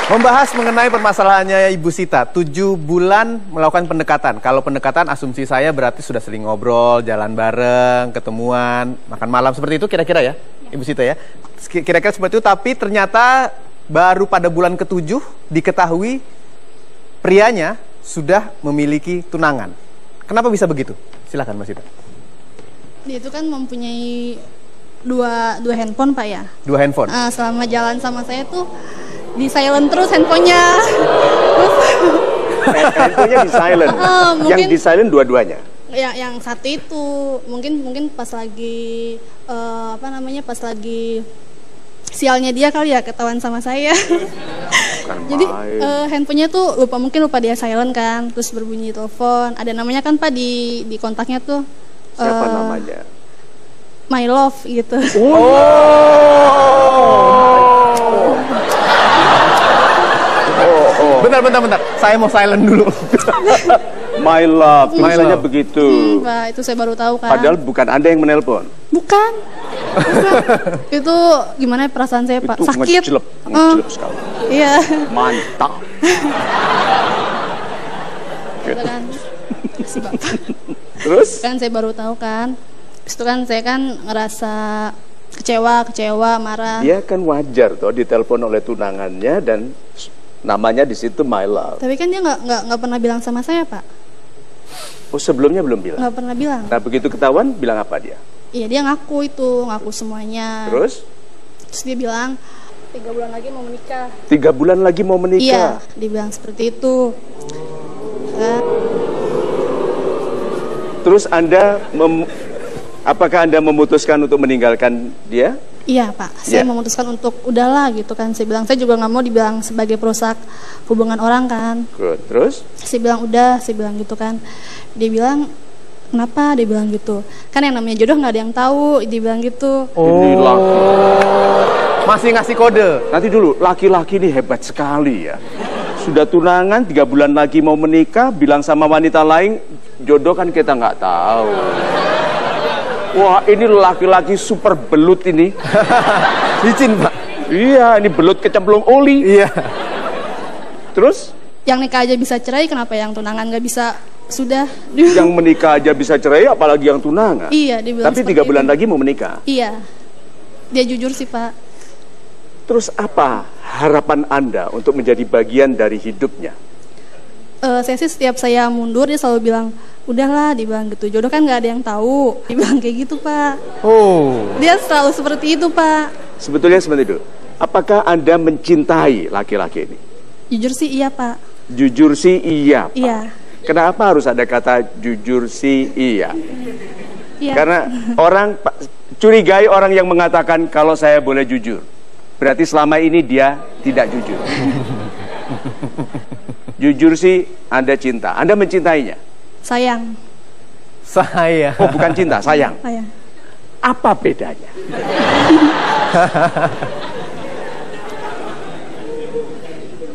Membahas mengenai permasalahannya Ibu Sita, 7 bulan melakukan pendekatan. Kalau pendekatan asumsi saya berarti sudah sering ngobrol, jalan bareng, ketemuan, makan malam seperti itu kira-kira ya, Ibu Sita ya. Kira-kira seperti itu, tapi ternyata baru pada bulan ke-7 diketahui prianya sudah memiliki tunangan. Kenapa bisa begitu? Silakan Mbak Sita. Dia itu kan mempunyai dua handphone Pak ya. 2 handphone? Selama jalan sama saya tuh di silent terus handphonenya. Handphonenya di silent. Mungkin, yang di silent dua-duanya. Yang satu itu mungkin pas lagi pas lagi sialnya dia kali ya ketahuan sama saya. Jadi handphonenya tuh mungkin lupa dia silent kan, terus berbunyi telepon. Ada namanya kan Pak di kontaknya tuh. Siapa namanya? My love gitu. Bentar. Saya mau silent dulu. My love, tulisannya begitu. Pak, itu saya baru tahu kan. Padahal bukan Anda yang menelpon. Bukan. Itu gimana perasaan saya Pak? Itu sakit. Ngejelep sekali. Iya. Mantap. Gitu kan. Si Bapak. Terus? Kan saya baru tahu kan. Itu kan saya kan ngerasa kecewa, marah. Dia kan wajar toh ditelepon oleh tunangannya dan namanya di situ my love. Tapi kan dia nggak pernah bilang sama saya Pak. Oh sebelumnya belum bilang? Nggak pernah bilang. Nah begitu ketahuan bilang apa dia? Iya dia ngaku semuanya. Terus dia bilang 3 bulan lagi mau menikah. 3 bulan lagi mau menikah? Iya, dia bilang seperti itu. Terus apakah Anda memutuskan untuk meninggalkan dia? Iya Pak, saya memutuskan untuk udahlah gitu kan. Saya bilang, saya juga nggak mau dibilang sebagai perusak hubungan orang kan. Good. Terus? Saya bilang udah, saya bilang gitu kan. Dia bilang, kenapa? Dia bilang gitu. Kan yang namanya jodoh nggak ada yang tahu, dia bilang gitu. Ini laki. Masih ngasih kode. Nanti dulu, laki-laki ini hebat sekali ya. Sudah tunangan, 3 bulan lagi mau menikah, bilang sama wanita lain, jodoh kan kita nggak tahu. Wah, ini laki-laki super belut ini. Licin, Pak. Iya, ini belut kecemplung oli. Iya. Terus? Yang nikah aja bisa cerai, kenapa yang tunangan nggak bisa? Sudah. Yang menikah aja bisa cerai, apalagi yang tunangan. Iya, dibilang. Tapi 3 bulan lagi mau menikah. Iya. Dia jujur sih, Pak. Terus apa harapan Anda untuk menjadi bagian dari hidupnya? Saya sih setiap saya mundur, dia selalu bilang, udahlah, dibilang gitu. Jodoh kan nggak ada yang tahu. Dibilang kayak gitu, Pak. Oh. Dia selalu seperti itu, Pak. Sebetulnya seperti itu. Apakah Anda mencintai laki-laki ini? Jujur sih iya, Pak. Jujur sih iya, Pak. Iya. Kenapa harus ada kata jujur sih iya? Iya. Karena orang curigai orang yang mengatakan kalau saya boleh jujur. Berarti selama ini dia tidak jujur. Jujur sih Anda cinta. Anda mencintainya? Sayang. Saya. Oh, bukan cinta, sayang. Sayang. Apa bedanya?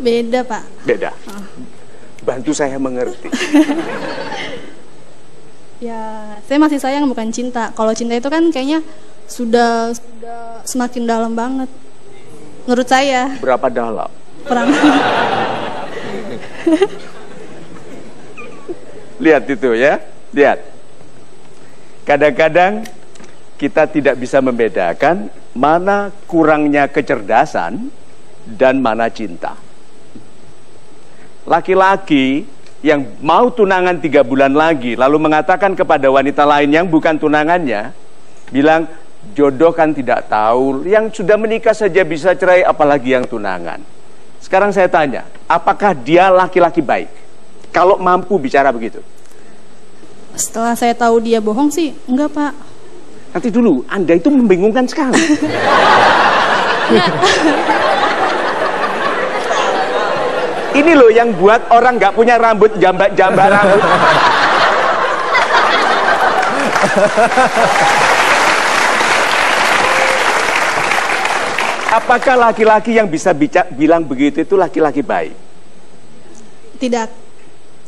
Beda, Pak. Beda. Bantu saya mengerti. Ya, saya masih sayang bukan cinta. Kalau cinta itu kan kayaknya sudah semakin dalam banget. Menurut saya. Berapa dalam? Kurang. Lihat itu ya, lihat. Kadang-kadang kita tidak bisa membedakan mana kurangnya kecerdasan dan mana cinta. Laki-laki yang mau tunangan 3 bulan lagi lalu mengatakan kepada wanita lain yang bukan tunangannya, bilang jodoh kan tidak tahu, yang sudah menikah saja bisa cerai apalagi yang tunangan. Sekarang saya tanya, apakah dia laki-laki baik kalau mampu bicara begitu? Setelah saya tahu dia bohong sih, enggak, Pak. Nanti dulu, Anda itu membingungkan sekali. Ini loh yang buat orang nggak punya rambut, jambak rambut. Apakah laki-laki yang bisa bilang begitu itu laki-laki baik? Tidak.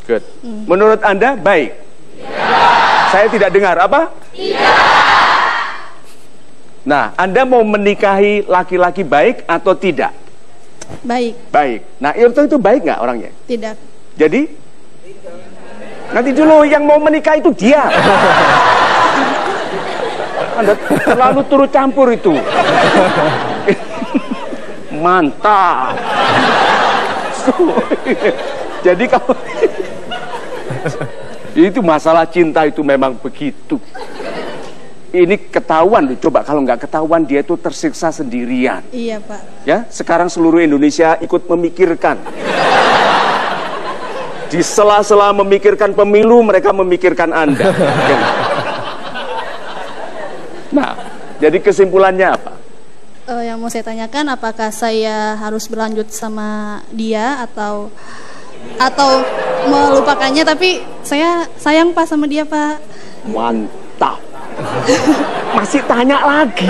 Good. Menurut Anda baik? Tidak. Saya tidak dengar apa? Tidak. Nah, Anda mau menikahi laki-laki baik atau tidak? Baik. Baik. Nah, Irto itu baik nggak orangnya? Tidak. Jadi nanti dulu yang mau menikah itu dia. Anda terlalu turut campur itu. Mantap. Jadi kalau itu masalah cinta itu memang begitu. Ini ketahuan, coba kalau nggak ketahuan dia itu tersiksa sendirian. Iya, Pak. Ya, sekarang seluruh Indonesia ikut memikirkan. Di sela-sela memikirkan pemilu, mereka memikirkan Anda. Nah, jadi kesimpulannya apa? Yang mau saya tanyakan, apakah saya harus berlanjut sama dia atau melupakannya? Tapi saya sayang, Pak, sama dia, Pak. Mantap. Masih tanya lagi.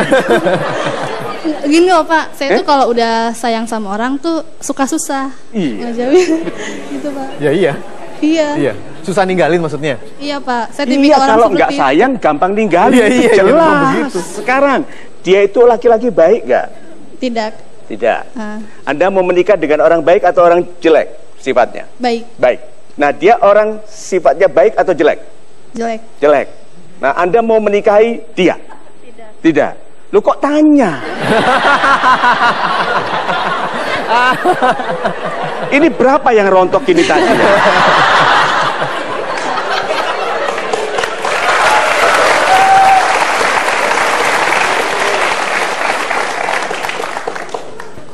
Gini loh, Pak, saya tuh kalau udah sayang sama orang tuh suka susah. Iya. Ngejauhin. Gitu, Pak. Ya iya. Iya. Susah ninggalin maksudnya. Iya, Pak. Saya Iya, tipikal orang kalau seperti nggak itu. sayang gampang ninggalin. Iya, Jelas. memang begitu. Sekarang dia itu laki-laki baik nggak? Tidak. Tidak. Ah, Anda mau menikah dengan orang baik atau orang jelek sifatnya? baik. Baik. Nah, dia orang sifatnya baik atau jelek? Jelek. Jelek. Nah, Anda mau menikahi dia? Tidak. Tidak. Lu kok tanya? Ini berapa yang rontok ini tadi?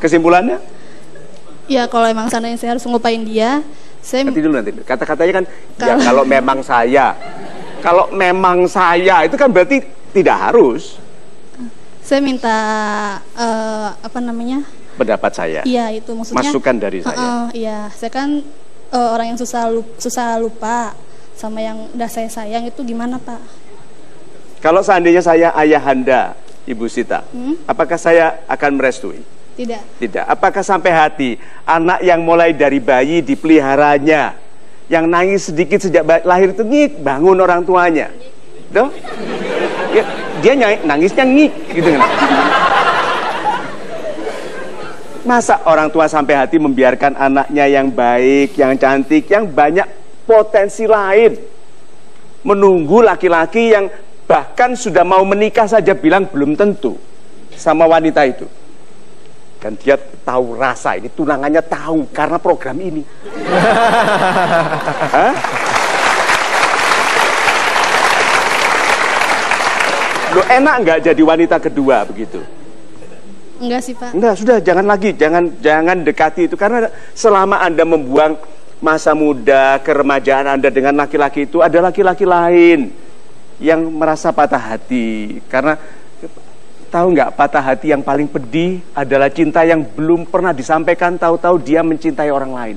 Kesimpulannya? Ya, kalau emang seandainya saya harus ngelupain dia, saya Nanti dulu nanti. Kata-katanya kan, ya kalau memang saya. Kalau memang saya, itu kan berarti tidak harus. minta apa namanya? Pendapat saya. Iya, itu maksudnya. Masukan dari saya. Iya, saya kan orang yang susah lupa sama yang udah saya sayang, itu gimana, Pak? Kalau seandainya saya ayahanda, Ibu Sita, apakah saya akan merestui? Tidak. Tidak. Apakah sampai hati anak yang mulai dari bayi dipeliharanya, yang nangis sedikit sejak lahir itu ngik, bangun orang tuanya, tuh? Ya, dia nangisnya ngik, gitu kan? Masa orang tua sampai hati membiarkan anaknya yang baik, yang cantik, yang banyak potensi lain, menunggu laki-laki yang bahkan sudah mau menikah saja bilang belum tentu sama wanita itu. Dan dia tahu rasa ini, tunangannya tahu karena program ini. Hah? Lo enak nggak jadi wanita kedua begitu? Enggak sih, Pak. Enggak, sudah jangan lagi, jangan dekati itu, karena selama Anda membuang masa muda, keremajaan Anda dengan laki-laki itu, ada laki-laki lain yang merasa patah hati. Karena tahu nggak, patah hati yang paling pedih adalah cinta yang belum pernah disampaikan, tahu-tahu dia mencintai orang lain.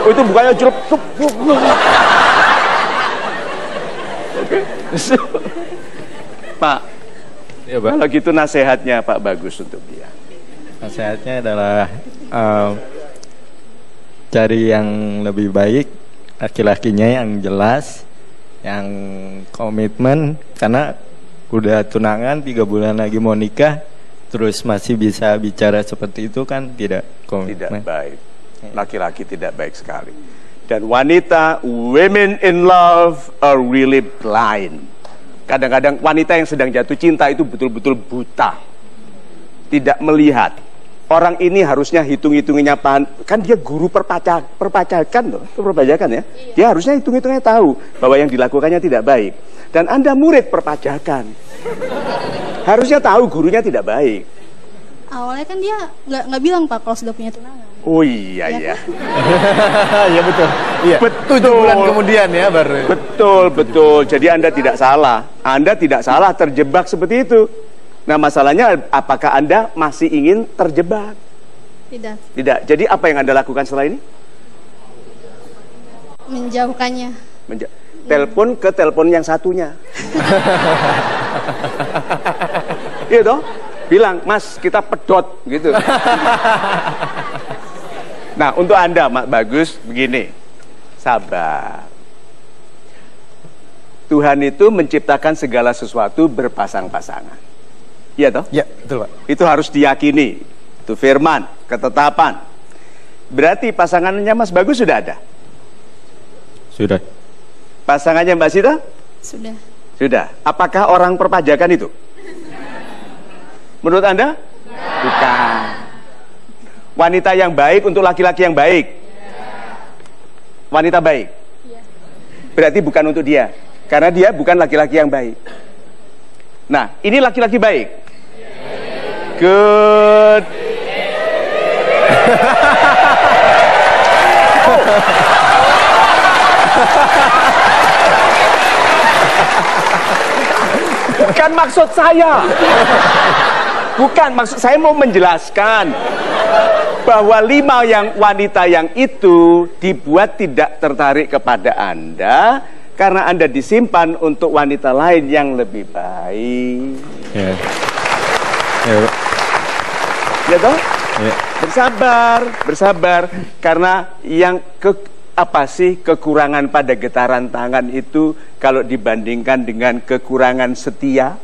Oh, itu bukannya jelup. Oke. Pak, Ya, Pak. kalau gitu nasihatnya Pak Bagus untuk dia. Nasihatnya adalah cari yang lebih baik, laki-lakinya yang jelas, yang komitmen, karena udah tunangan 3 bulan lagi mau nikah, terus masih bisa bicara seperti itu kan tidak komitmen. Tidak baik. Laki-laki tidak baik sekali. Dan wanita, women in love are really blind. Kadang-kadang wanita yang sedang jatuh cinta itu betul-betul buta. Tidak melihat. Orang ini harusnya hitung-hitungannya, kan dia guru perpajakan loh, perpajakan ya. Dia harusnya hitung-hitungnya tahu bahwa yang dilakukannya tidak baik. Dan Anda murid perpajakan, harusnya tahu gurunya tidak baik. Awalnya kan dia nggak bilang, Pak, kalau sudah punya tunangan. Oh iya ya. Iya betul. Iya. Betul. 7 bulan kemudian ya baru. Betul. Jadi Anda tidak salah. Anda tidak salah terjebak seperti itu. Nah, masalahnya apakah Anda masih ingin terjebak? Tidak. Tidak. Jadi apa yang Anda lakukan setelah ini? Menjauhkannya. Telepon ke telepon yang satunya. Iya toh? Bilang, Mas, kita pedot gitu. Nah, untuk Anda, Mak Bagus, begini. Sabar. Tuhan itu menciptakan segala sesuatu berpasang-pasangan. Iya toh? Ya, betul Pak. Itu harus diyakini. Itu firman, ketetapan. Berarti pasangannya Mas Bagus sudah ada? Sudah. Pasangannya Mbak Sita? Sudah. Sudah. Apakah orang perpajakan itu? Menurut Anda? Bukan. Wanita yang baik untuk laki-laki yang baik. Wanita baik. Berarti bukan untuk dia. Karena dia bukan laki-laki yang baik. Nah, ini laki-laki baik. Good. Bukan maksud saya. Bukan maksud saya, mau menjelaskan bahwa 5 wanita yang itu dibuat tidak tertarik kepada Anda karena Anda disimpan untuk wanita lain yang lebih baik. Ya. Ya, Pak. Ya toh? Ya. Bersabar, bersabar, karena yang apa sih kekurangan pada getaran tangan itu kalau dibandingkan dengan kekurangan setia?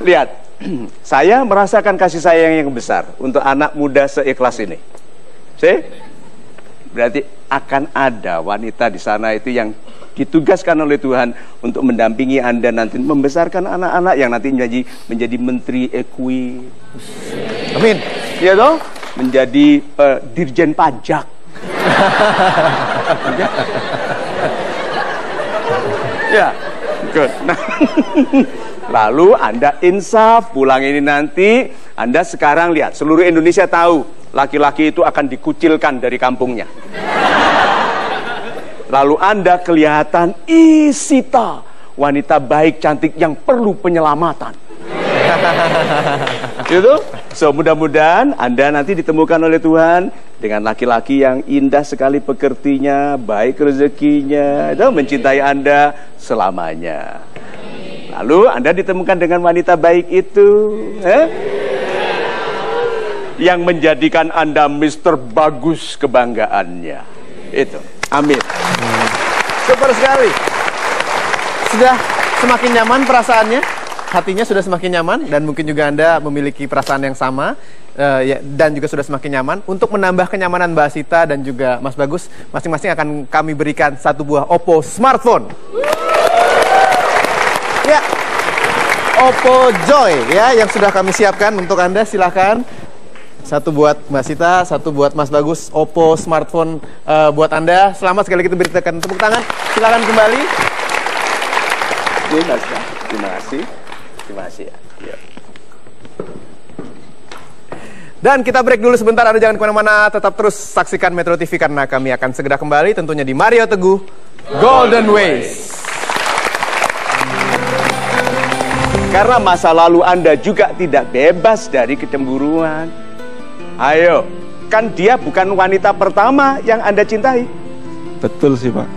Lihat, saya merasakan kasih sayang yang besar untuk anak muda seikhlas ini. Berarti akan ada wanita di sana itu yang ditugaskan oleh Tuhan untuk mendampingi Anda nanti membesarkan anak-anak yang nanti menjadi menteri Equine. Amin. Ya toh? Menjadi dirjen pajak. Ya, good. Nah, lalu Anda insaf pulang ini nanti, Anda sekarang lihat seluruh Indonesia tahu laki-laki itu akan dikucilkan dari kampungnya. Lalu Anda kelihatan Sita, wanita baik cantik yang perlu penyelamatan. Gitu? So mudah-mudahan Anda nanti ditemukan oleh Tuhan dengan laki-laki yang indah sekali pekertinya, baik rezekinya, dan mencintai Anda selamanya. Lalu Anda ditemukan dengan wanita baik itu, yang menjadikan Anda Mr. Bagus kebanggaannya. Itu. Amin. Super sekali. Sudah semakin nyaman perasaannya, hatinya sudah semakin nyaman, dan mungkin juga Anda memiliki perasaan yang sama, dan juga sudah semakin nyaman. Untuk menambah kenyamanan Mbak Sita dan juga Mas Bagus, masing-masing akan kami berikan 1 buah Oppo smartphone. Ya, Oppo Joy ya, yang sudah kami siapkan untuk Anda. Silahkan. 1 buat Mbak Sita, 1 buat Mas Bagus, Oppo smartphone buat Anda. Selamat, sekali kita berikan tepuk tangan. Silakan kembali. Terima kasih. Terima kasih ya. Dan kita break dulu sebentar, Anda jangan kemana-mana. Tetap terus saksikan Metro TV karena kami akan segera kembali tentunya di Mario Teguh Golden Ways. Karena masa lalu Anda juga tidak bebas dari kecemburuan. Ayo, kan dia bukan wanita pertama yang Anda cintai. Betul sih, Pak.